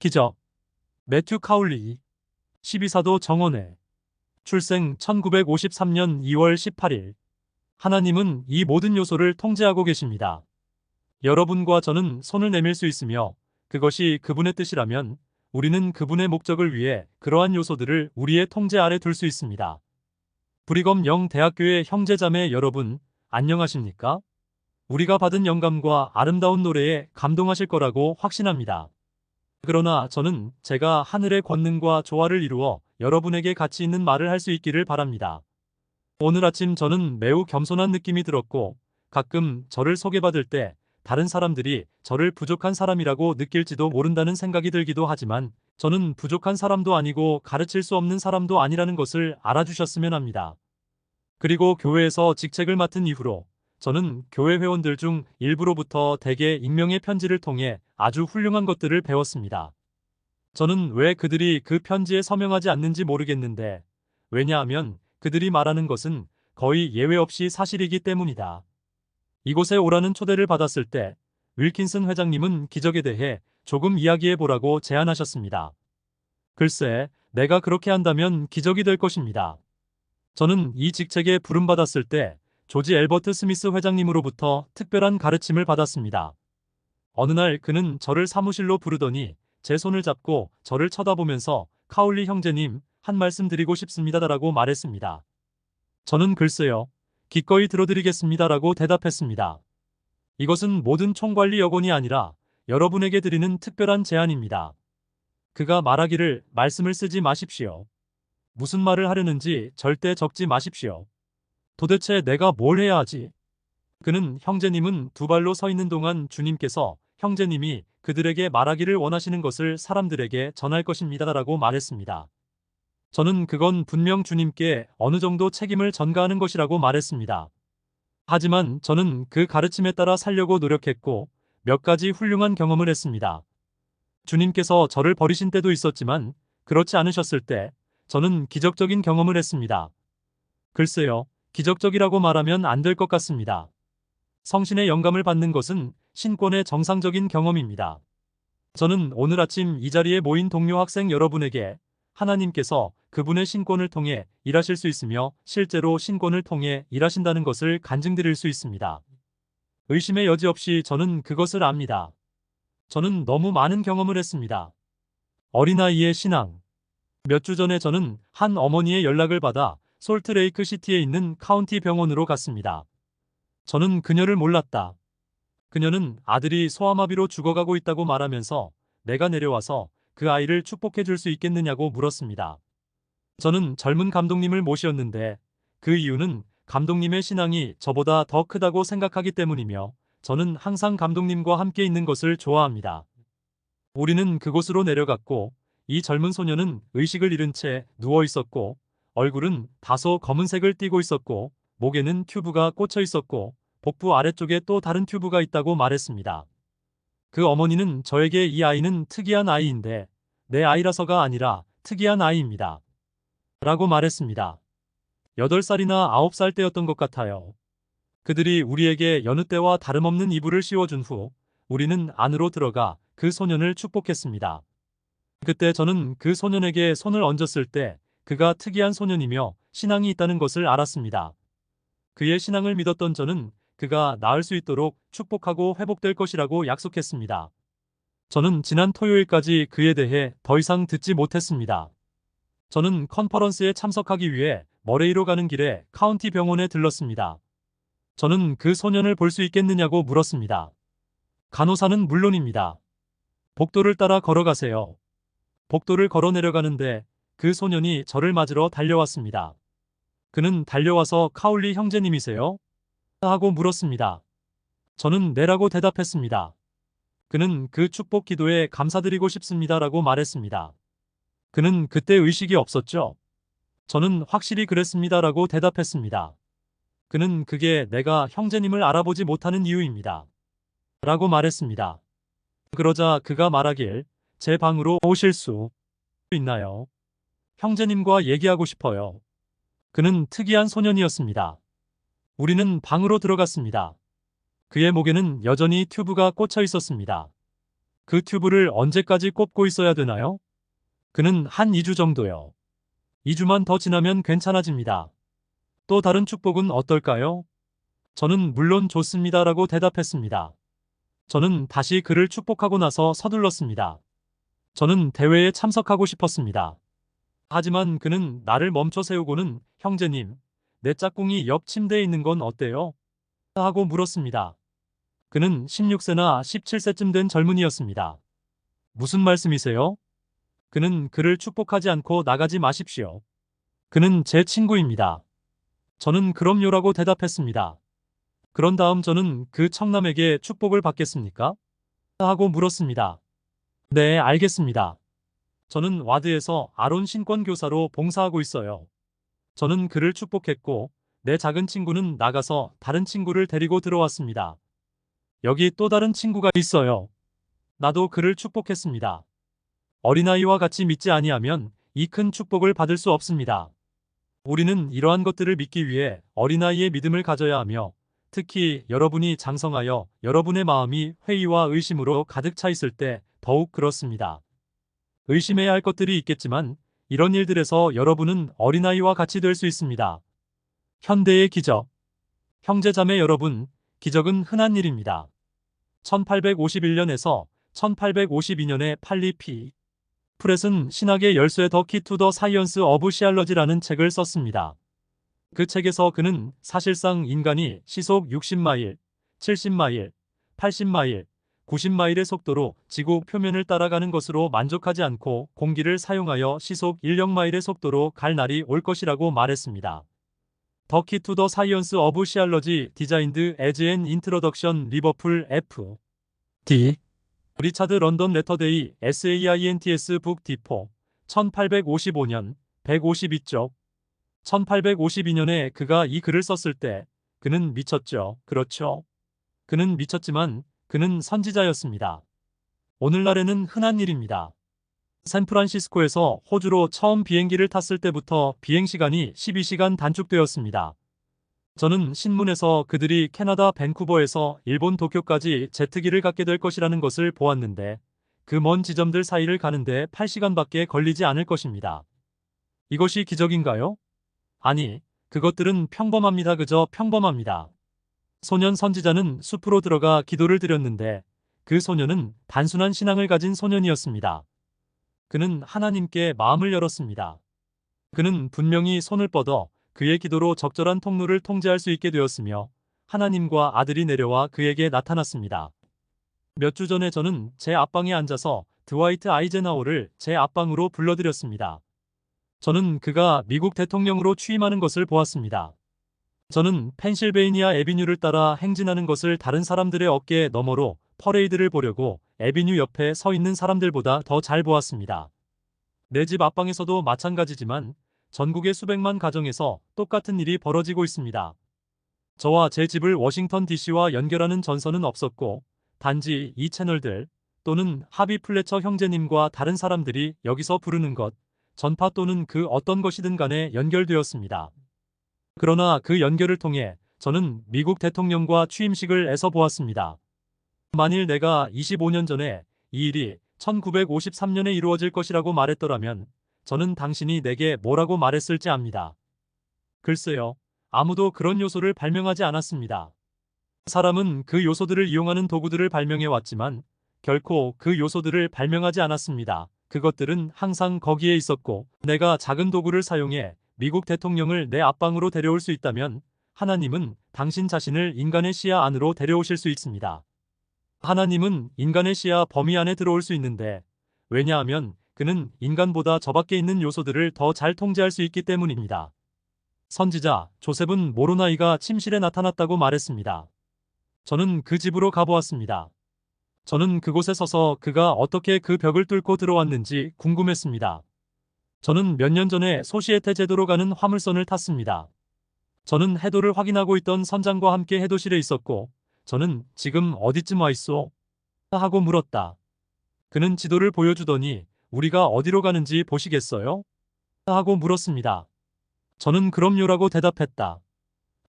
기적. 매튜 카울리. 12사도 정원회. 출생 1953년 2월 18일. 하나님은 이 모든 요소를 통제하고 계십니다. 여러분과 저는 손을 내밀 수 있으며 그것이 그분의 뜻이라면 우리는 그분의 목적을 위해 그러한 요소들을 우리의 통제 아래 둘 수 있습니다. 브리검 영 대학교의 형제자매 여러분, 안녕하십니까? 우리가 받은 영감과 아름다운 노래에 감동하실 거라고 확신합니다. 그러나 저는 제가 하늘의 권능과 조화를 이루어 여러분에게 가치 있는 말을 할 수 있기를 바랍니다. 오늘 아침 저는 매우 겸손한 느낌이 들었고 가끔 저를 소개받을 때 다른 사람들이 저를 부족한 사람이라고 느낄지도 모른다는 생각이 들기도 하지만 저는 부족한 사람도 아니고 가르칠 수 없는 사람도 아니라는 것을 알아주셨으면 합니다. 그리고 교회에서 직책을 맡은 이후로 저는 교회 회원들 중 일부로부터 대개 익명의 편지를 통해 아주 훌륭한 것들을 배웠습니다. 저는 왜 그들이 그 편지에 서명하지 않는지 모르겠는데, 왜냐하면 그들이 말하는 것은 거의 예외 없이 사실이기 때문이다. 이곳에 오라는 초대를 받았을 때 윌킨슨 회장님은 기적에 대해 조금 이야기해 보라고 제안하셨습니다. 글쎄, 내가 그렇게 한다면 기적이 될 것입니다. 저는 이 직책에 부름받았을 때 조지 엘버트 스미스 회장님으로부터 특별한 가르침을 받았습니다. 어느 날 그는 저를 사무실로 부르더니 제 손을 잡고 저를 쳐다보면서 카울리 형제님, 한 말씀 드리고 싶습니다라고 말했습니다. 저는 글쎄요, 기꺼이 들어드리겠습니다라고 대답했습니다. 이것은 모든 총관리 여건이 아니라 여러분에게 드리는 특별한 제안입니다. 그가 말하기를 말씀을 쓰지 마십시오. 무슨 말을 하려는지 절대 적지 마십시오. 도대체 내가 뭘 해야 하지? 그는 형제님은 두 발로 서 있는 동안 주님께서 형제님이 그들에게 말하기를 원하시는 것을 사람들에게 전할 것입니다라고 말했습니다. 저는 그건 분명 주님께 어느 정도 책임을 전가하는 것이라고 말했습니다. 하지만 저는 그 가르침에 따라 살려고 노력했고 몇 가지 훌륭한 경험을 했습니다. 주님께서 저를 버리신 때도 있었지만 그렇지 않으셨을 때 저는 기적적인 경험을 했습니다. 글쎄요, 기적적이라고 말하면 안 될 것 같습니다. 성신의 영감을 받는 것은 신권의 정상적인 경험입니다. 저는 오늘 아침 이 자리에 모인 동료 학생 여러분에게 하나님께서 그분의 신권을 통해 일하실 수 있으며 실제로 신권을 통해 일하신다는 것을 간증드릴 수 있습니다. 의심의 여지 없이 저는 그것을 압니다. 저는 너무 많은 경험을 했습니다. 어린아이의 신앙. 몇 주 전에 저는 한 어머니의 연락을 받아 솔트레이크 시티에 있는 카운티 병원으로 갔습니다. 저는 그녀를 몰랐다. 그녀는 아들이 소아마비로 죽어가고 있다고 말하면서 내가 내려와서 그 아이를 축복해 줄 수 있겠느냐고 물었습니다. 저는 젊은 감독님을 모시었는데 그 이유는 감독님의 신앙이 저보다 더 크다고 생각하기 때문이며 저는 항상 감독님과 함께 있는 것을 좋아합니다. 우리는 그곳으로 내려갔고 이 젊은 소녀는 의식을 잃은 채 누워 있었고 얼굴은 다소 검은색을 띠고 있었고 목에는 튜브가 꽂혀 있었고 복부 아래쪽에 또 다른 튜브가 있다고 말했습니다. 그 어머니는 저에게 이 아이는 특이한 아이인데 내 아이라서가 아니라 특이한 아이입니다. 라고 말했습니다. 8살이나 9살 때였던 것 같아요. 그들이 우리에게 여느 때와 다름없는 이불을 씌워준 후 우리는 안으로 들어가 그 소년을 축복했습니다. 그때 저는 그 소년에게 손을 얹었을 때 그가 특이한 소년이며 신앙이 있다는 것을 알았습니다. 그의 신앙을 믿었던 저는 그가 나을 수 있도록 축복하고 회복될 것이라고 약속했습니다. 저는 지난 토요일까지 그에 대해 더 이상 듣지 못했습니다. 저는 컨퍼런스에 참석하기 위해 머레이로 가는 길에 카운티 병원에 들렀습니다. 저는 그 소년을 볼 수 있겠느냐고 물었습니다. 간호사는 물론입니다. 복도를 따라 걸어가세요. 복도를 걸어 내려가는데 그 소년이 저를 맞으러 달려왔습니다. 그는 달려와서 카울리 형제님이세요? 하고 물었습니다. 저는 네라고 대답했습니다. 그는 그 축복 기도에 감사드리고 싶습니다라고 말했습니다. 그는 그때 의식이 없었죠? 저는 확실히 그랬습니다라고 대답했습니다. 그는 그게 내가 형제님을 알아보지 못하는 이유입니다. 라고 말했습니다. 그러자 그가 말하길 제 방으로 오실 수 있나요? 형제님과 얘기하고 싶어요. 그는 특이한 소년이었습니다. 우리는 방으로 들어갔습니다. 그의 목에는 여전히 튜브가 꽂혀 있었습니다. 그 튜브를 언제까지 꼽고 있어야 되나요? 그는 한 2주 정도요. 2주만 더 지나면 괜찮아집니다. 또 다른 축복은 어떨까요? 저는 물론 좋습니다라고 대답했습니다. 저는 다시 그를 축복하고 나서 서둘렀습니다. 저는 대회에 참석하고 싶었습니다. 하지만 그는 나를 멈춰 세우고는 형제님, 내 짝꿍이 옆 침대에 있는 건 어때요? 하고 물었습니다. 그는 16세나 17세쯤 된 젊은이였습니다. 무슨 말씀이세요? 그는 그를 축복하지 않고 나가지 마십시오. 그는 제 친구입니다. 저는 그럼요라고 대답했습니다. 그런 다음 저는 그 청남에게 축복을 받겠습니까? 하고 물었습니다. 네, 알겠습니다. 저는 와드에서 아론 신권 교사로 봉사하고 있어요. 저는 그를 축복했고 내 작은 친구는 나가서 다른 친구를 데리고 들어왔습니다. 여기 또 다른 친구가 있어요. 나도 그를 축복했습니다. 어린아이와 같이 믿지 아니하면 이 큰 축복을 받을 수 없습니다. 우리는 이러한 것들을 믿기 위해 어린아이의 믿음을 가져야 하며 특히 여러분이 장성하여 여러분의 마음이 회의와 의심으로 가득 차 있을 때 더욱 그렇습니다. 의심해야 할 것들이 있겠지만 이런 일들에서 여러분은 어린아이와 같이 될 수 있습니다. 현대의 기적. 형제자매 여러분, 기적은 흔한 일입니다. 1851년에서 1852년에 팔리 피. 프렛은 신학의 열쇠 더 키 투 더 사이언스 어브 시알러지라는 책을 썼습니다. 그 책에서 그는 사실상 인간이 시속 60마일, 70마일, 80마일, 90마일의 속도로 지구 표면을 따라가는 것으로 만족하지 않고 공기를 사용하여 시속 1력마일의 속도로 갈 날이 올 것이라고 말했습니다. 더 키 투 더 사이언스 어브 시알러지 디자인드 에즈 앤 인트로덕션 리버풀 F. D. 리차드 런던 레터데이 SAINTS 북 D4 1855년 152쪽 1852년에 그가 이 글을 썼을 때 그는 미쳤죠. 그렇죠. 그는 미쳤지만 그는 선지자였습니다. 오늘날에는 흔한 일입니다. 샌프란시스코에서 호주로 처음 비행기를 탔을 때부터 비행시간이 12시간 단축되었습니다. 저는 신문에서 그들이 캐나다 밴쿠버에서 일본 도쿄까지 제트기를 갖게 될 것이라는 것을 보았는데 그 먼 지점들 사이를 가는데 8시간밖에 걸리지 않을 것입니다. 이것이 기적인가요? 아니, 그것들은 평범합니다. 그저 평범합니다. 소년 선지자는 숲으로 들어가 기도를 드렸는데 그 소년은 단순한 신앙을 가진 소년이었습니다. 그는 하나님께 마음을 열었습니다. 그는 분명히 손을 뻗어 그의 기도로 적절한 통로를 통제할 수 있게 되었으며 하나님과 아들이 내려와 그에게 나타났습니다. 몇 주 전에 저는 제 앞방에 앉아서 드와이트 아이젠하워를 제 앞방으로 불러들였습니다. 저는 그가 미국 대통령으로 취임하는 것을 보았습니다. 저는 펜실베이니아 애비뉴를 따라 행진하는 것을 다른 사람들의 어깨 너머로 퍼레이드를 보려고 애비뉴 옆에 서 있는 사람들보다 더 잘 보았습니다. 내 집 앞방에서도 마찬가지지만 전국의 수백만 가정에서 똑같은 일이 벌어지고 있습니다. 저와 제 집을 워싱턴 DC와 연결하는 전선은 없었고 단지 이 채널들 또는 하비 플래처 형제님과 다른 사람들이 여기서 부르는 것, 전파 또는 그 어떤 것이든 간에 연결되었습니다. 그러나 그 연결을 통해 저는 미국 대통령과 취임식을 애써 보았습니다. 만일 내가 25년 전에 이 일이 1953년에 이루어질 것이라고 말했더라면 저는 당신이 내게 뭐라고 말했을지 압니다. 글쎄요, 아무도 그런 요소를 발명하지 않았습니다. 사람은 그 요소들을 이용하는 도구들을 발명해 왔지만 결코 그 요소들을 발명하지 않았습니다. 그것들은 항상 거기에 있었고 내가 작은 도구를 사용해 미국 대통령을 내 앞방으로 데려올 수 있다면 하나님은 당신 자신을 인간의 시야 안으로 데려오실 수 있습니다. 하나님은 인간의 시야 범위 안에 들어올 수 있는데 왜냐하면 그는 인간보다 저 밖에 있는 요소들을 더 잘 통제할 수 있기 때문입니다. 선지자 조셉은 모로나이가 침실에 나타났다고 말했습니다. 저는 그 집으로 가보았습니다. 저는 그곳에 서서 그가 어떻게 그 벽을 뚫고 들어왔는지 궁금했습니다. 저는 몇 년 전에 소시에테 제도로 가는 화물선을 탔습니다. 저는 해도를 확인하고 있던 선장과 함께 해도실에 있었고 저는 지금 어디쯤 와 있소? 하고 물었다. 그는 지도를 보여주더니 우리가 어디로 가는지 보시겠어요? 하고 물었습니다. 저는 그럼요라고 대답했다.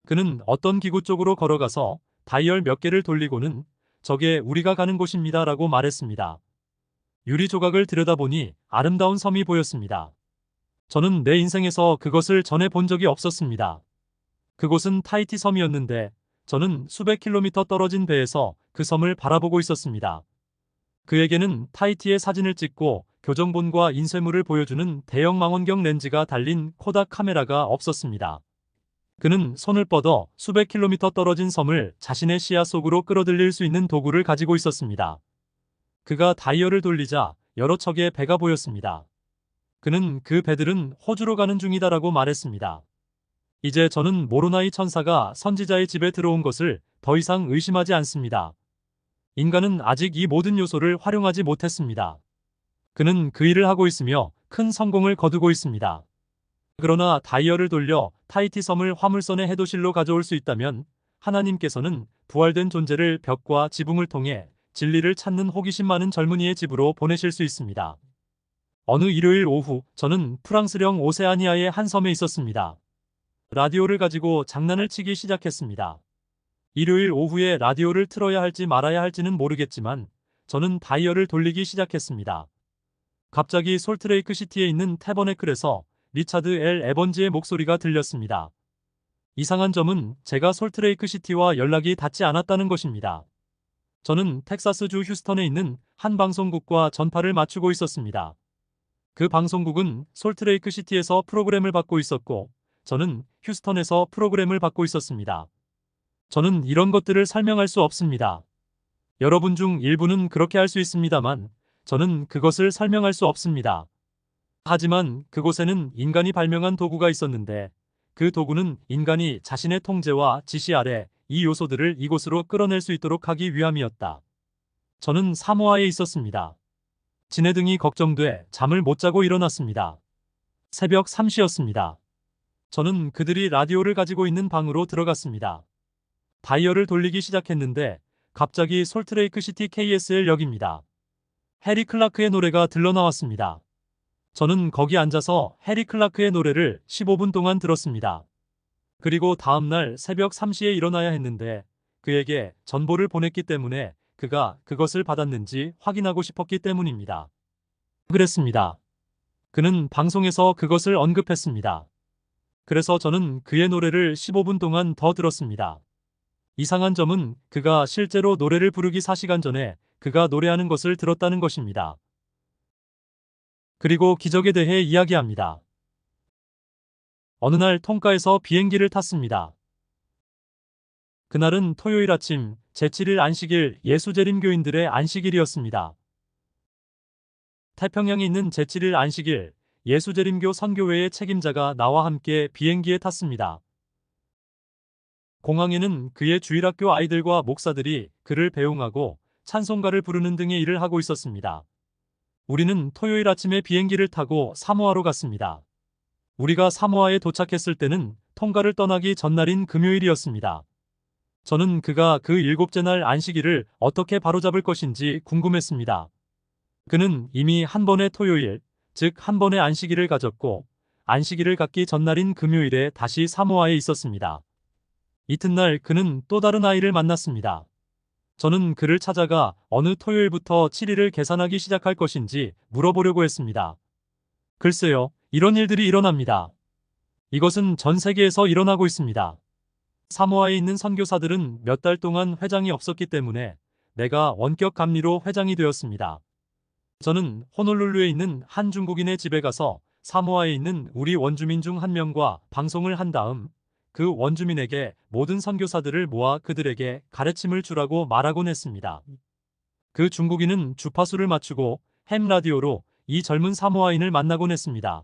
그는 어떤 기구 쪽으로 걸어가서 다이얼 몇 개를 돌리고는 저게 우리가 가는 곳입니다 라고 말했습니다. 유리 조각을 들여다보니 아름다운 섬이 보였습니다. 저는 내 인생에서 그것을 전에 본 적이 없었습니다. 그곳은 타히티 섬이었는데 저는 수백 킬로미터 떨어진 배에서 그 섬을 바라보고 있었습니다. 그에게는 타히티의 사진을 찍고 교정본과 인쇄물을 보여주는 대형 망원경 렌즈가 달린 코닥 카메라가 없었습니다. 그는 손을 뻗어 수백 킬로미터 떨어진 섬을 자신의 시야 속으로 끌어들일 수 있는 도구를 가지고 있었습니다. 그가 다이얼을 돌리자 여러 척의 배가 보였습니다. 그는 그 배들은 호주로 가는 중이다라고 말했습니다. 이제 저는 모로나이 천사가 선지자의 집에 들어온 것을 더 이상 의심하지 않습니다. 인간은 아직 이 모든 요소를 활용하지 못했습니다. 그는 그 일을 하고 있으며 큰 성공을 거두고 있습니다. 그러나 다이얼을 돌려 타히티 섬을 화물선의 해도실로 가져올 수 있다면 하나님께서는 부활된 존재를 벽과 지붕을 통해 진리를 찾는 호기심 많은 젊은이의 집으로 보내실 수 있습니다. 어느 일요일 오후 저는 프랑스령 오세아니아의 한 섬에 있었습니다. 라디오를 가지고 장난을 치기 시작했습니다. 일요일 오후에 라디오를 틀어야 할지 말아야 할지는 모르겠지만 저는 다이얼을 돌리기 시작했습니다. 갑자기 솔트레이크 시티에 있는 태버네클에서 리차드 엘 에번즈의 목소리가 들렸습니다. 이상한 점은 제가 솔트레이크 시티와 연락이 닿지 않았다는 것입니다. 저는 텍사스주 휴스턴에 있는 한 방송국과 전파를 맞추고 있었습니다. 그 방송국은 솔트레이크 시티에서 프로그램을 받고 있었고 저는 휴스턴에서 프로그램을 받고 있었습니다. 저는 이런 것들을 설명할 수 없습니다. 여러분 중 일부는 그렇게 할 수 있습니다만 저는 그것을 설명할 수 없습니다. 하지만 그곳에는 인간이 발명한 도구가 있었는데 그 도구는 인간이 자신의 통제와 지시 아래 이 요소들을 이곳으로 끌어낼 수 있도록 하기 위함이었다. 저는 사모아에 있었습니다. 지네등이 걱정돼 잠을 못 자고 일어났습니다. 새벽 3시였습니다. 저는 그들이 라디오를 가지고 있는 방으로 들어갔습니다. 다이얼을 돌리기 시작했는데 갑자기 솔트레이크 시티 KSL역입니다. 해리 클라크의 노래가 들러나왔습니다. 저는 거기 앉아서 해리 클라크의 노래를 15분 동안 들었습니다. 그리고 다음날 새벽 3시에 일어나야 했는데 그에게 전보를 보냈기 때문에 그가 그것을 받았는지 확인하고 싶었기 때문입니다. 그랬습니다. 그는 방송에서 그것을 언급했습니다. 그래서 저는 그의 노래를 15분 동안 더 들었습니다. 이상한 점은 그가 실제로 노래를 부르기 4시간 전에 그가 노래하는 것을 들었다는 것입니다. 그리고 기적에 대해 이야기합니다. 어느 날 통가에서 비행기를 탔습니다. 그날은 토요일 아침 제7일 안식일 예수재림교인들의 안식일이었습니다. 태평양에 있는 제7일 안식일 예수재림교 선교회의 책임자가 나와 함께 비행기에 탔습니다. 공항에는 그의 주일학교 아이들과 목사들이 그를 배웅하고 찬송가를 부르는 등의 일을 하고 있었습니다. 우리는 토요일 아침에 비행기를 타고 사모아로 갔습니다. 우리가 사모아에 도착했을 때는 통가를 떠나기 전날인 금요일이었습니다. 저는 그가 그 일곱째 날 안식일을 어떻게 바로잡을 것인지 궁금했습니다. 그는 이미 한 번의 토요일, 즉 한 번의 안식일을 가졌고 안식일을 갖기 전날인 금요일에 다시 사모아에 있었습니다. 이튿날 그는 또 다른 아이를 만났습니다. 저는 그를 찾아가 어느 토요일부터 7일을 계산하기 시작할 것인지 물어보려고 했습니다. 글쎄요, 이런 일들이 일어납니다. 이것은 전 세계에서 일어나고 있습니다. 사모아에 있는 선교사들은 몇 달 동안 회장이 없었기 때문에 내가 원격 감리로 회장이 되었습니다. 저는 호놀룰루에 있는 한 중국인의 집에 가서 사모아에 있는 우리 원주민 중 한 명과 방송을 한 다음 그 원주민에게 모든 선교사들을 모아 그들에게 가르침을 주라고 말하곤 했습니다. 그 중국인은 주파수를 맞추고 햄 라디오로 이 젊은 사모아인을 만나곤 했습니다.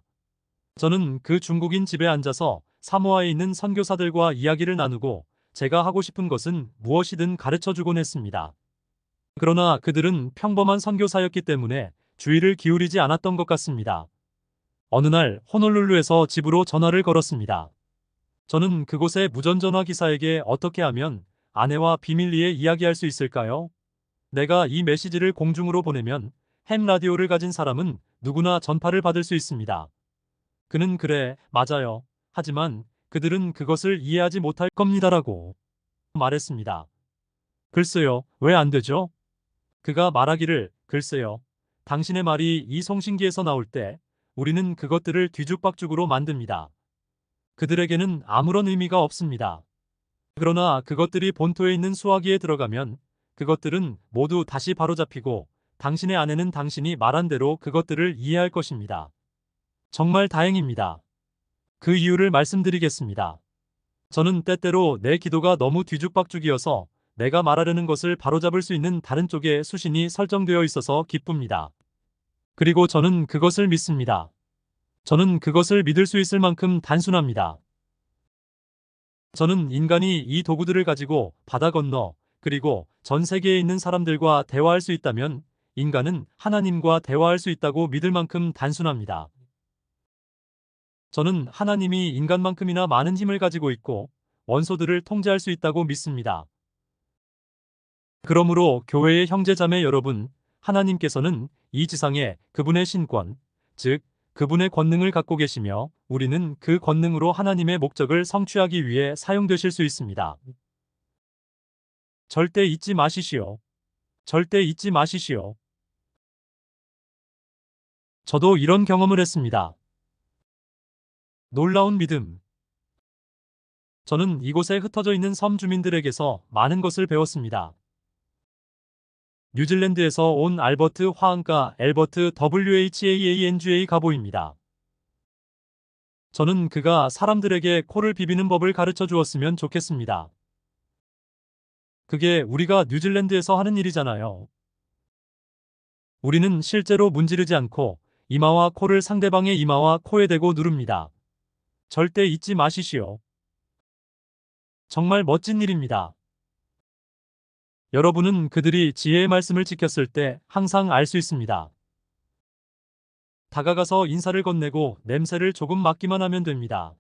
저는 그 중국인 집에 앉아서 사모아에 있는 선교사들과 이야기를 나누고 제가 하고 싶은 것은 무엇이든 가르쳐 주곤 했습니다. 그러나 그들은 평범한 선교사였기 때문에 주의를 기울이지 않았던 것 같습니다. 어느 날 호놀룰루에서 집으로 전화를 걸었습니다. 저는 그곳의 무전전화 기사에게 어떻게 하면 아내와 비밀리에 이야기할 수 있을까요? 내가 이 메시지를 공중으로 보내면 햄 라디오를 가진 사람은 누구나 전파를 받을 수 있습니다. 그는 그래, 맞아요. 하지만 그들은 그것을 이해하지 못할 겁니다라고 말했습니다. 글쎄요, 왜 안 되죠? 그가 말하기를, 글쎄요. 당신의 말이 이 송신기에서 나올 때 우리는 그것들을 뒤죽박죽으로 만듭니다. 그들에게는 아무런 의미가 없습니다. 그러나 그것들이 본토에 있는 수화기에 들어가면 그것들은 모두 다시 바로잡히고 당신의 아내는 당신이 말한 대로 그것들을 이해할 것입니다. 정말 다행입니다. 그 이유를 말씀드리겠습니다. 저는 때때로 내 기도가 너무 뒤죽박죽이어서 내가 말하려는 것을 바로잡을 수 있는 다른 쪽에 수신이 설정되어 있어서 기쁩니다. 그리고 저는 그것을 믿습니다. 저는 그것을 믿을 수 있을 만큼 단순합니다. 저는 인간이 이 도구들을 가지고 바다 건너 그리고 전 세계에 있는 사람들과 대화할 수 있다면 인간은 하나님과 대화할 수 있다고 믿을 만큼 단순합니다. 저는 하나님이 인간만큼이나 많은 힘을 가지고 있고 원소들을 통제할 수 있다고 믿습니다. 그러므로 교회의 형제자매 여러분, 하나님께서는 이 지상에 그분의 신권, 즉 그분의 권능을 갖고 계시며 우리는 그 권능으로 하나님의 목적을 성취하기 위해 사용되실 수 있습니다. 절대 잊지 마시시오. 절대 잊지 마시시오. 저도 이런 경험을 했습니다. 놀라운 믿음. 저는 이곳에 흩어져 있는 섬 주민들에게서 많은 것을 배웠습니다. 뉴질랜드에서 온 알버트 화학가 엘버트 WHAANGA 가보입니다. 저는 그가 사람들에게 코를 비비는 법을 가르쳐 주었으면 좋겠습니다. 그게 우리가 뉴질랜드에서 하는 일이잖아요. 우리는 실제로 문지르지 않고 이마와 코를 상대방의 이마와 코에 대고 누릅니다. 절대 잊지 마시시오. 정말 멋진 일입니다. 여러분은 그들이 지혜의 말씀을 지켰을 때 항상 알 수 있습니다. 다가가서 인사를 건네고 냄새를 조금 맡기만 하면 됩니다.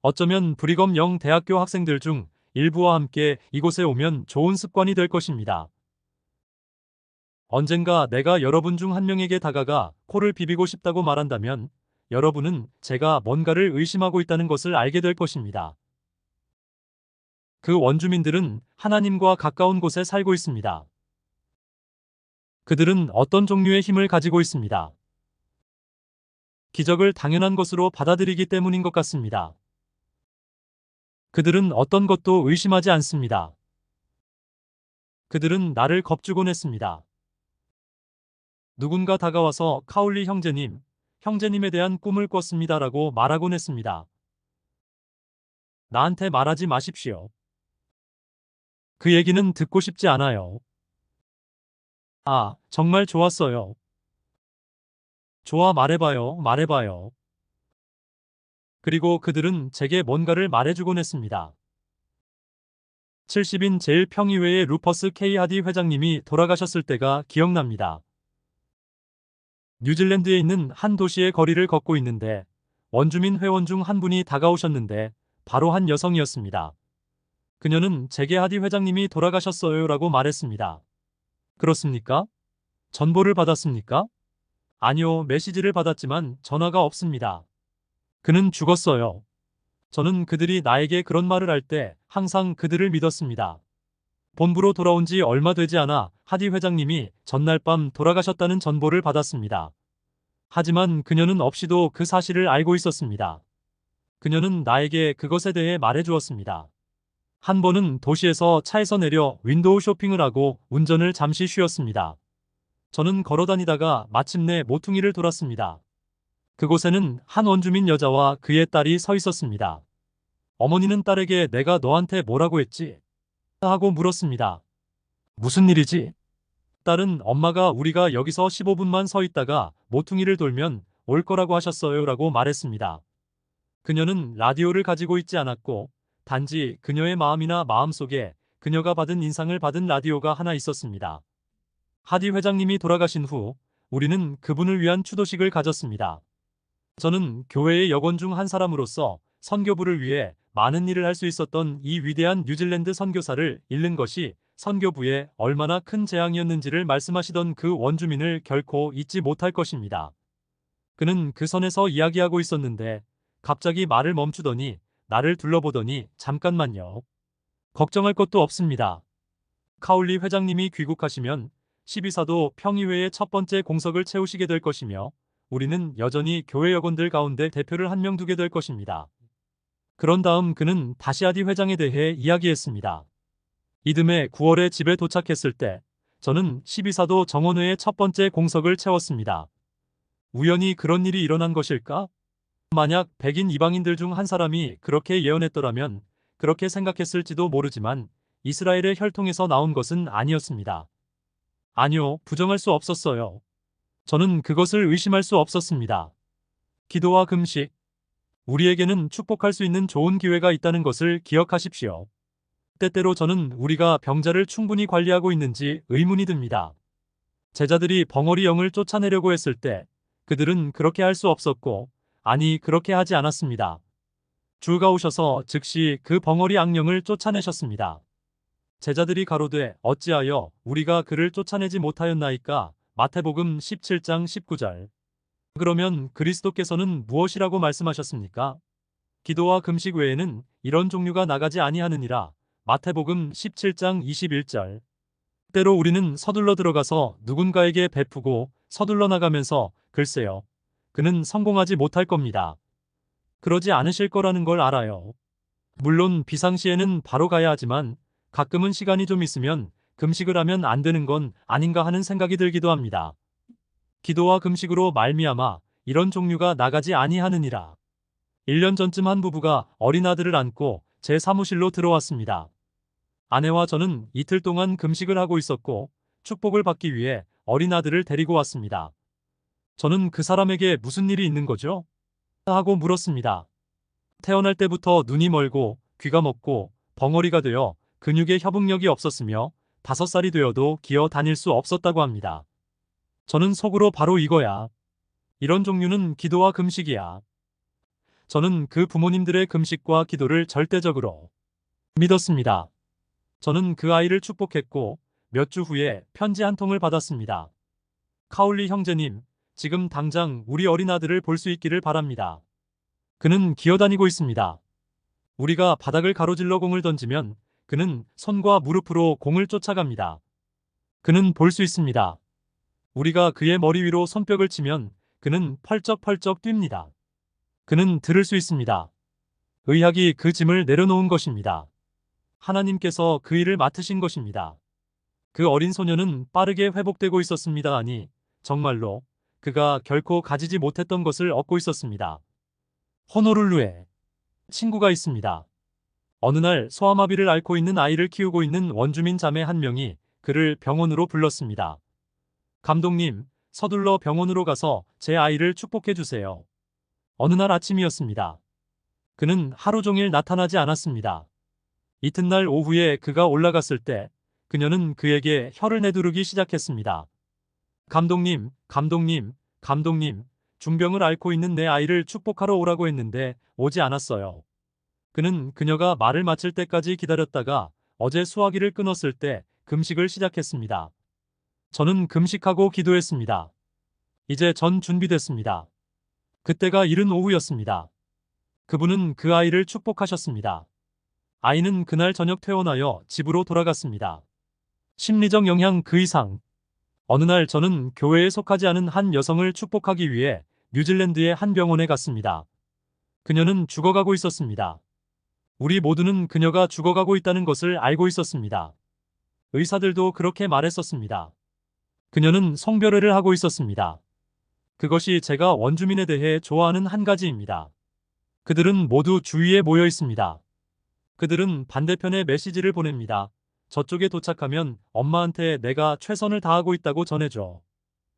어쩌면 브리검 영 대학교 학생들 중 일부와 함께 이곳에 오면 좋은 습관이 될 것입니다. 언젠가 내가 여러분 중 한 명에게 다가가 코를 비비고 싶다고 말한다면 여러분은 제가 뭔가를 의심하고 있다는 것을 알게 될 것입니다. 그 원주민들은 하나님과 가까운 곳에 살고 있습니다. 그들은 어떤 종류의 힘을 가지고 있습니다. 기적을 당연한 것으로 받아들이기 때문인 것 같습니다. 그들은 어떤 것도 의심하지 않습니다. 그들은 나를 겁주곤 했습니다. 누군가 다가와서 카울리 형제님, 형제님에 대한 꿈을 꿨습니다라고 말하곤 했습니다. 나한테 말하지 마십시오. 그 얘기는 듣고 싶지 않아요. 아, 정말 좋았어요. 좋아, 말해봐요, 말해봐요. 그리고 그들은 제게 뭔가를 말해주곤 했습니다. 70인 제1평의회의 루퍼스 K. 하디 회장님이 돌아가셨을 때가 기억납니다. 뉴질랜드에 있는 한 도시의 거리를 걷고 있는데 원주민 회원 중 한 분이 다가오셨는데 바로 한 여성이었습니다. 그녀는 제게 하디 회장님이 돌아가셨어요 라고 말했습니다. 그렇습니까? 전보를 받았습니까? 아니요, 메시지를 받았지만 전화가 없습니다. 그는 죽었어요. 저는 그들이 나에게 그런 말을 할 때 항상 그들을 믿었습니다. 본부로 돌아온 지 얼마 되지 않아 하디 회장님이 전날 밤 돌아가셨다는 전보를 받았습니다. 하지만 그녀는 없이도 그 사실을 알고 있었습니다. 그녀는 나에게 그것에 대해 말해주었습니다. 한 번은 도시에서 차에서 내려 윈도우 쇼핑을 하고 운전을 잠시 쉬었습니다. 저는 걸어다니다가 마침내 모퉁이를 돌았습니다. 그곳에는 한 원주민 여자와 그의 딸이 서 있었습니다. 어머니는 딸에게 내가 너한테 뭐라고 했지? 하고 물었습니다. 무슨 일이지? 딸은 엄마가 우리가 여기서 15분만 서 있다가 모퉁이를 돌면 올 거라고 하셨어요 라고 말했습니다. 그녀는 라디오를 가지고 있지 않았고 단지 그녀의 마음이나 마음속에 그녀가 받은 인상을 받은 라디오가 하나 있었습니다. 하디 회장님이 돌아가신 후 우리는 그분을 위한 추도식을 가졌습니다. 저는 교회의 역원 중 한 사람으로서 선교부를 위해 많은 일을 할 수 있었던 이 위대한 뉴질랜드 선교사를 잃는 것이 선교부에 얼마나 큰 재앙이었는지를 말씀하시던 그 원주민을 결코 잊지 못할 것입니다. 그는 그 선에서 이야기하고 있었는데 갑자기 말을 멈추더니 나를 둘러보더니 잠깐만요. 걱정할 것도 없습니다. 카울리 회장님이 귀국하시면 십이사도 평의회의 첫 번째 공석을 채우시게 될 것이며 우리는 여전히 교회 여건들 가운데 대표를 한 명 두게 될 것입니다. 그런 다음 그는 다시아디 회장에 대해 이야기했습니다. 이듬해 9월에 집에 도착했을 때 저는 십이사도 정원회의 첫 번째 공석을 채웠습니다. 우연히 그런 일이 일어난 것일까? 만약 백인 이방인들 중 한 사람이 그렇게 예언했더라면 그렇게 생각했을지도 모르지만 이스라엘의 혈통에서 나온 것은 아니었습니다. 아니요, 부정할 수 없었어요. 저는 그것을 의심할 수 없었습니다. 기도와 금식. 우리에게는 축복할 수 있는 좋은 기회가 있다는 것을 기억하십시오. 때때로 저는 우리가 병자를 충분히 관리하고 있는지 의문이 듭니다. 제자들이 벙어리 영을 쫓아내려고 했을 때 그들은 그렇게 할 수 없었고, 아니 그렇게 하지 않았습니다. 주가 오셔서 즉시 그 벙어리 악령을 쫓아내셨습니다. 제자들이 가로되 어찌하여 우리가 그를 쫓아내지 못하였나이까? 마태복음 17장 19절. 그러면 그리스도께서는 무엇이라고 말씀하셨습니까? 기도와 금식 외에는 이런 종류가 나가지 아니하느니라. 마태복음 17장 21절. 때로 우리는 서둘러 들어가서 누군가에게 베푸고 서둘러 나가면서 글쎄요, 그는 성공하지 못할 겁니다. 그러지 않으실 거라는 걸 알아요. 물론 비상시에는 바로 가야 하지만 가끔은 시간이 좀 있으면 금식을 하면 안 되는 건 아닌가 하는 생각이 들기도 합니다. 기도와 금식으로 말미암아 이런 종류가 나가지 아니하느니라. 1년 전쯤 한 부부가 어린 아들을 안고 제 사무실로 들어왔습니다. 아내와 저는 이틀 동안 금식을 하고 있었고 축복을 받기 위해 어린 아들을 데리고 왔습니다. 저는 그 사람에게 무슨 일이 있는 거죠? 하고 물었습니다. 태어날 때부터 눈이 멀고 귀가 먹고 벙어리가 되어 근육에 협응력이 없었으며 5살이 되어도 기어 다닐 수 없었다고 합니다. 저는 속으로 바로 이거야. 이런 종류는 기도와 금식이야. 저는 그 부모님들의 금식과 기도를 절대적으로 믿었습니다. 저는 그 아이를 축복했고 몇 주 후에 편지 한 통을 받았습니다. 카울리 형제님, 지금 당장 우리 어린 아들을 볼 수 있기를 바랍니다. 그는 기어다니고 있습니다. 우리가 바닥을 가로질러 공을 던지면 그는 손과 무릎으로 공을 쫓아갑니다. 그는 볼 수 있습니다. 우리가 그의 머리 위로 손뼉을 치면 그는 펄쩍펄쩍 뜁니다. 그는 들을 수 있습니다. 의학이 그 짐을 내려놓은 것입니다. 하나님께서 그 일을 맡으신 것입니다. 그 어린 소녀는 빠르게 회복되고 있었습니다. 아니, 정말로 그가 결코 가지지 못했던 것을 얻고 있었습니다. 호노룰루에 친구가 있습니다. 어느 날 소아마비를 앓고 있는 아이를 키우고 있는 원주민 자매 한 명이 그를 병원으로 불렀습니다. 감독님, 서둘러 병원으로 가서 제 아이를 축복해 주세요. 어느 날 아침이었습니다. 그는 하루 종일 나타나지 않았습니다. 이튿날 오후에 그가 올라갔을 때 그녀는 그에게 혀를 내두르기 시작했습니다. 감독님, 감독님, 감독님, 중병을 앓고 있는 내 아이를 축복하러 오라고 했는데 오지 않았어요. 그는 그녀가 말을 마칠 때까지 기다렸다가 어제 수화기를 끊었을 때 금식을 시작했습니다. 저는 금식하고 기도했습니다. 이제 전 준비됐습니다. 그때가 이른 오후였습니다. 그분은 그 아이를 축복하셨습니다. 아이는 그날 저녁 퇴원하여 집으로 돌아갔습니다. 심리적 영향 그 이상. 어느 날 저는 교회에 속하지 않은 한 여성을 축복하기 위해 뉴질랜드의 한 병원에 갔습니다. 그녀는 죽어가고 있었습니다. 우리 모두는 그녀가 죽어가고 있다는 것을 알고 있었습니다. 의사들도 그렇게 말했었습니다. 그녀는 성별회를 하고 있었습니다. 그것이 제가 원주민에 대해 좋아하는 한 가지입니다. 그들은 모두 주위에 모여 있습니다. 그들은 반대편에 메시지를 보냅니다. 저쪽에 도착하면 엄마한테 내가 최선을 다하고 있다고 전해줘.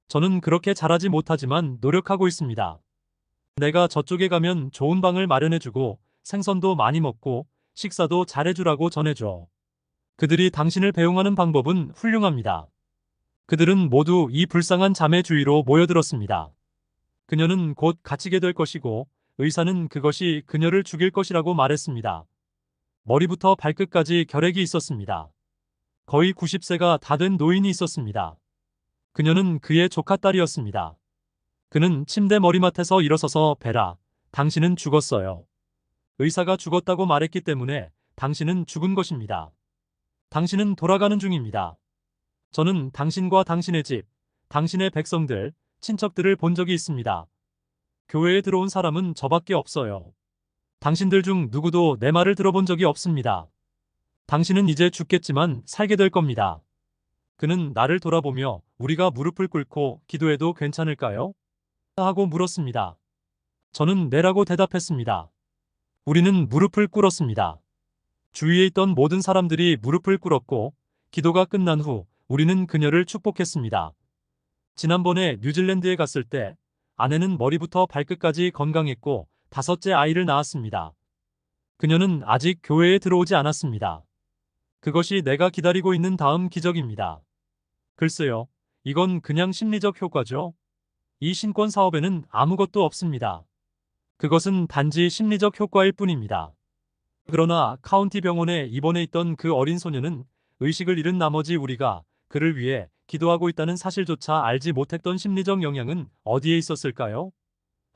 저는 그렇게 잘하지 못하지만 노력하고 있습니다. 내가 저쪽에 가면 좋은 방을 마련해주고 생선도 많이 먹고 식사도 잘해주라고 전해줘. 그들이 당신을 배웅하는 방법은 훌륭합니다. 그들은 모두 이 불쌍한 자매 주위로 모여들었습니다. 그녀는 곧 갇히게 될 것이고 의사는 그것이 그녀를 죽일 것이라고 말했습니다. 머리부터 발끝까지 결핵이 있었습니다. 거의 90세가 다 된 노인이 있었습니다. 그녀는 그의 조카딸이었습니다. 그는 침대 머리맡에서 일어서서 베라, 당신은 죽었어요. 의사가 죽었다고 말했기 때문에 당신은 죽은 것입니다. 당신은 돌아가는 중입니다. 저는 당신과 당신의 집, 당신의 백성들, 친척들을 본 적이 있습니다. 교회에 들어온 사람은 저밖에 없어요. 당신들 중 누구도 내 말을 들어본 적이 없습니다. 당신은 이제 죽겠지만 살게 될 겁니다. 그는 나를 돌아보며 우리가 무릎을 꿇고 기도해도 괜찮을까요? 하고 물었습니다. 저는 네라고 대답했습니다. 우리는 무릎을 꿇었습니다. 주위에 있던 모든 사람들이 무릎을 꿇었고 기도가 끝난 후 우리는 그녀를 축복했습니다. 지난번에 뉴질랜드에 갔을 때 아내는 머리부터 발끝까지 건강했고 5째 아이를 낳았습니다. 그녀는 아직 교회에 들어오지 않았습니다. 그것이 내가 기다리고 있는 다음 기적입니다. 글쎄요, 이건 그냥 심리적 효과죠. 이 신권 사업에는 아무것도 없습니다. 그것은 단지 심리적 효과일 뿐입니다. 그러나 카운티 병원에 입원해 있던 그 어린 소녀는 의식을 잃은 나머지 우리가 그를 위해 기도하고 있다는 사실조차 알지 못했던 심리적 영향은 어디에 있었을까요?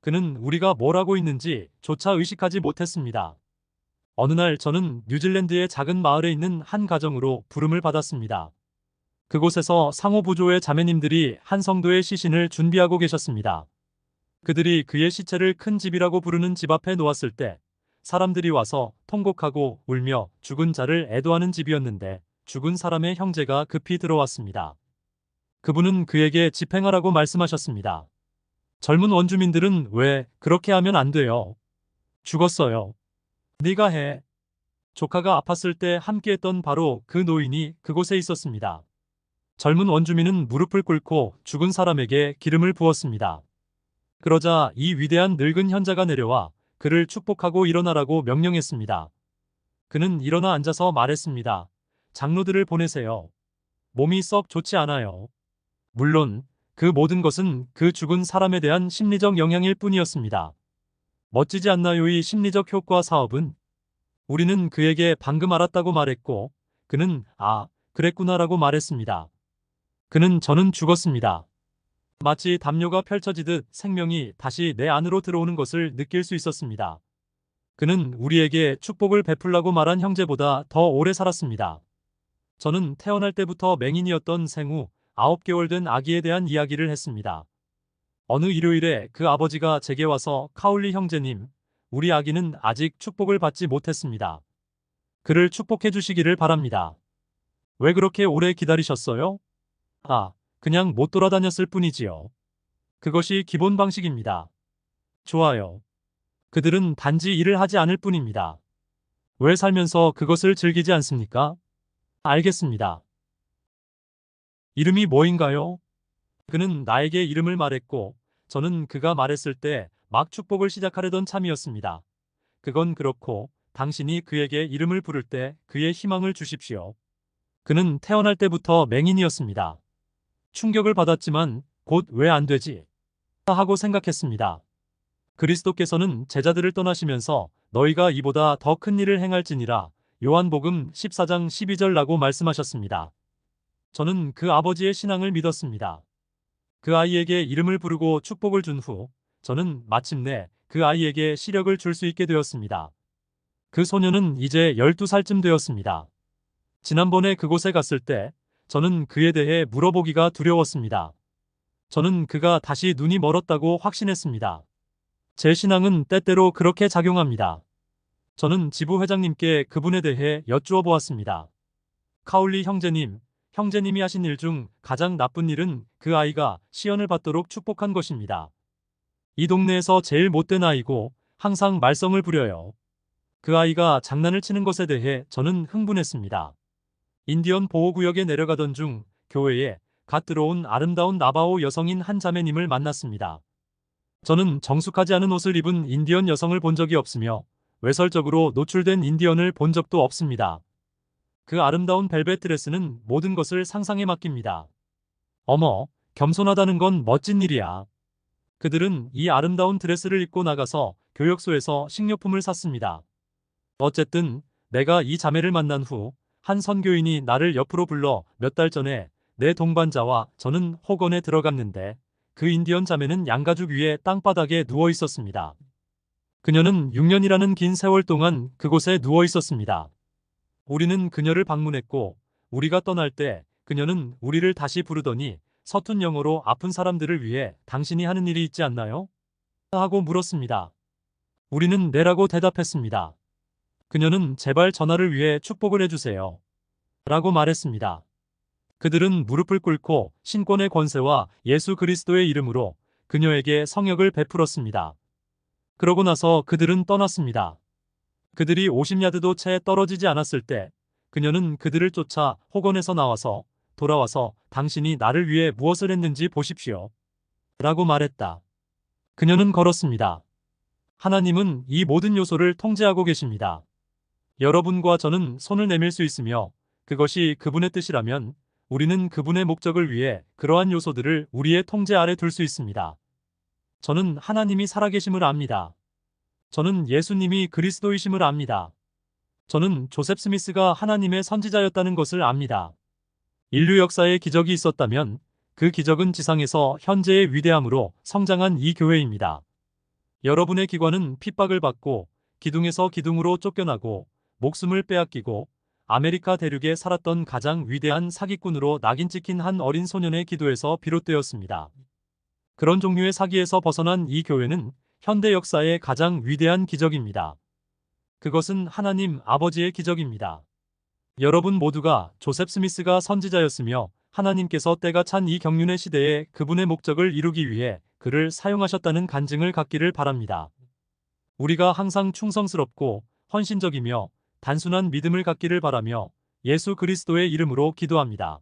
그는 우리가 뭘 하고 있는지 조차 의식하지 못했습니다. 어느 날 저는 뉴질랜드의 작은 마을에 있는 한 가정으로 부름을 받았습니다. 그곳에서 상호부조의 자매님들이 한 성도의 시신을 준비하고 계셨습니다. 그들이 그의 시체를 큰 집이라고 부르는 집 앞에 놓았을 때 사람들이 와서 통곡하고 울며 죽은 자를 애도하는 집이었는데 죽은 사람의 형제가 급히 들어왔습니다. 그분은 그에게 집행하라고 말씀하셨습니다. 젊은 원주민들은 왜 그렇게 하면 안 돼요? 죽었어요. 네가 해. 조카가 아팠을 때 함께했던 바로 그 노인이 그곳에 있었습니다. 젊은 원주민은 무릎을 꿇고 죽은 사람에게 기름을 부었습니다. 그러자 이 위대한 늙은 현자가 내려와 그를 축복하고 일어나라고 명령했습니다. 그는 일어나 앉아서 말했습니다. 장로들을 보내세요. 몸이 썩 좋지 않아요. 물론 그 모든 것은 그 죽은 사람에 대한 심리적 영향일 뿐이었습니다. 멋지지 않나요? 이 심리적 효과 사업은? 우리는 그에게 방금 알았다고 말했고 그는 그랬구나라고 말했습니다. 저는 죽었습니다. 마치 담요가 펼쳐지듯 생명이 다시 내 안으로 들어오는 것을 느낄 수 있었습니다. 그는 우리에게 축복을 베풀라고 말한 형제보다 더 오래 살았습니다. 저는 태어날 때부터 맹인이었던 생후 9개월 된 아기에 대한 이야기를 했습니다. 어느 일요일에 그 아버지가 제게 와서 카울리 형제님, 우리 아기는 아직 축복을 받지 못했습니다. 그를 축복해 주시기를 바랍니다. 왜 그렇게 오래 기다리셨어요? 그냥 못 돌아다녔을 뿐이지요. 그것이 기본 방식입니다. 좋아요. 그들은 단지 일을 하지 않을 뿐입니다. 왜 살면서 그것을 즐기지 않습니까? 알겠습니다. 이름이 뭐인가요? 그는 나에게 이름을 말했고, 저는 그가 말했을 때 막 축복을 시작하려던 참이었습니다. 그건 그렇고, 당신이 그에게 이름을 부를 때 그의 희망을 주십시오. 그는 태어날 때부터 맹인이었습니다. 충격을 받았지만 곧 왜 안 되지? 하고 생각했습니다. 그리스도께서는 제자들을 떠나시면서 너희가 이보다 더 큰 일을 행할지니라 요한복음 14장 12절라고 말씀하셨습니다. 저는 그 아버지의 신앙을 믿었습니다. 그 아이에게 이름을 부르고 축복을 준 후 저는 마침내 그 아이에게 시력을 줄 수 있게 되었습니다. 그 소녀는 이제 12살쯤 되었습니다. 지난번에 그곳에 갔을 때 저는 그에 대해 물어보기가 두려웠습니다. 저는 그가 다시 눈이 멀었다고 확신했습니다. 제 신앙은 때때로 그렇게 작용합니다. 저는 지부회장님께 그분에 대해 여쭈어 보았습니다. 카울리 형제님, 형제님이 하신 일 중 가장 나쁜 일은 그 아이가 시연을 받도록 축복한 것입니다. 이 동네에서 제일 못된 아이고 항상 말썽을 부려요. 그 아이가 장난을 치는 것에 대해 저는 흥분했습니다. 인디언 보호구역에 내려가던 중 교회에 갓 들어온 아름다운 나바오 여성인 한 자매님을 만났습니다. 저는 정숙하지 않은 옷을 입은 인디언 여성을 본 적이 없으며 외설적으로 노출된 인디언을 본 적도 없습니다. 그 아름다운 벨벳 드레스는 모든 것을 상상에 맡깁니다. 어머, 겸손하다는 건 멋진 일이야. 그들은 이 아름다운 드레스를 입고 나가서 교역소에서 식료품을 샀습니다. 어쨌든 내가 이 자매를 만난 후 한 선교인이 나를 옆으로 불러 몇 달 전에 내 동반자와 저는 호건에 들어갔는데 그 인디언 자매는 양가죽 위에 땅바닥에 누워 있었습니다. 그녀는 6년이라는 긴 세월 동안 그곳에 누워 있었습니다. 우리는 그녀를 방문했고 우리가 떠날 때 그녀는 우리를 다시 부르더니 서툰 영어로 아픈 사람들을 위해 당신이 하는 일이 있지 않나요? 하고 물었습니다. 우리는 네라고 대답했습니다. 그녀는 제발 전하를 위해 축복을 해주세요. 라고 말했습니다. 그들은 무릎을 꿇고 신권의 권세와 예수 그리스도의 이름으로 그녀에게 성역을 베풀었습니다. 그러고 나서 그들은 떠났습니다. 그들이 50야드도 채 떨어지지 않았을 때 그녀는 그들을 쫓아 호건에서 나와서 돌아와서 당신이 나를 위해 무엇을 했는지 보십시오. 라고 말했다. 그녀는 걸었습니다. 하나님은 이 모든 요소를 통제하고 계십니다. 여러분과 저는 손을 내밀 수 있으며 그것이 그분의 뜻이라면 우리는 그분의 목적을 위해 그러한 요소들을 우리의 통제 아래 둘 수 있습니다. 저는 하나님이 살아계심을 압니다. 저는 예수님이 그리스도이심을 압니다. 저는 조셉 스미스가 하나님의 선지자였다는 것을 압니다. 인류 역사에 기적이 있었다면 그 기적은 지상에서 현재의 위대함으로 성장한 이 교회입니다. 여러분의 기관은 핍박을 받고 기둥에서 기둥으로 쫓겨나고 목숨을 빼앗기고 아메리카 대륙에 살았던 가장 위대한 사기꾼으로 낙인 찍힌 한 어린 소년의 기도에서 비롯되었습니다. 그런 종류의 사기에서 벗어난 이 교회는 현대 역사의 가장 위대한 기적입니다. 그것은 하나님 아버지의 기적입니다. 여러분 모두가 조셉 스미스가 선지자였으며 하나님께서 때가 찬 이 경륜의 시대에 그분의 목적을 이루기 위해 그를 사용하셨다는 간증을 갖기를 바랍니다. 우리가 항상 충성스럽고 헌신적이며 단순한 믿음을 갖기를 바라며 예수 그리스도의 이름으로 기도합니다.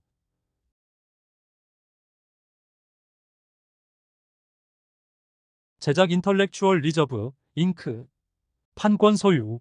제작 인터렉추얼 리저브, 잉크. 판권 소유.